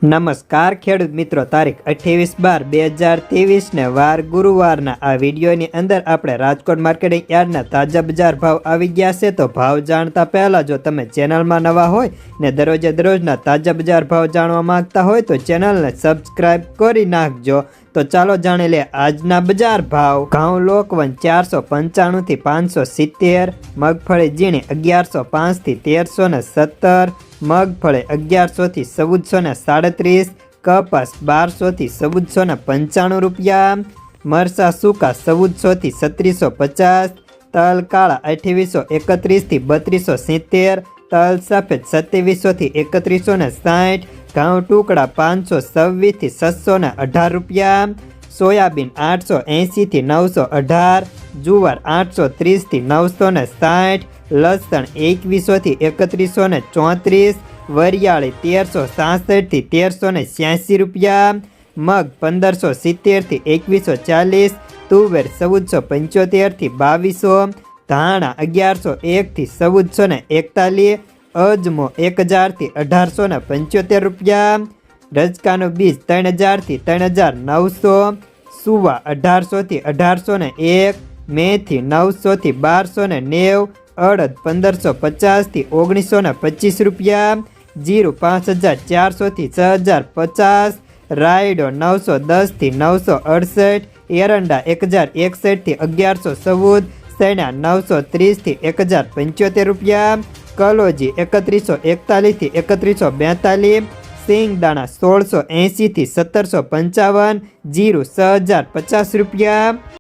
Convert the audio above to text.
નમસ્કાર ખેડૂત મિત્રો, તારીખ 28/12/2023 ને વાર ગુરુવારના આ વિડીયોની અંદર આપણે રાજકોટ માર્કેટિંગ યાર્ડના તાજા બજાર ભાવ આવી ગયા છે। તો ભાવ જાણતા પહેલાં જો તમે ચેનલમાં નવા હોય ને દરરોજના તાજા બજાર ભાવ જાણવા માંગતા હોય તો ચેનલને સબસ્ક્રાઈબ કરી નાખજો। તો ચાલો જાણી લે આજના બજાર ભાવ। ઘઉં લોકવન 495 થી 570, મગફળી ઝીણી 1105 થી 1317, મગફળી 1100 થી 1437, કપાસ 1200 થી 1495 રૂપિયા, મરસા સૂકા 1400 થી 1750, તલ કાળા 2831 થી 3270, તલ સફેદ 2700 થી 3160, ઘઉં ટુકડા 526 થી 618 રૂપિયા, સોયાબીન 880 થી 918, જુવાર 830 થી 960, લસણ 2100 થી 3134, વરિયાળી 1367 થી 1386 રૂપિયા, મગ 1570 થી 2140, તુવેર 1475 થી 2200, ધાણા 1101 થી 1441, અજમો 1000 થી 1875 રૂપિયા, રજકાનું બીજ 3000 થી 3900, સુવા 1800 થી 1801, મેથી 900 થી 1290, અડદ 1550 થી 1925 રૂપિયા, જીરું 5400 થી 6050, રાયડો 910 થી 968, એરંડા 1061 થી 1114, સૈણા 930 થી 1075 રૂપિયા, કલોજી 3141 થી 3142, સિંગદાણા 1680 થી 1755, જીરું 6050 રૂપિયા।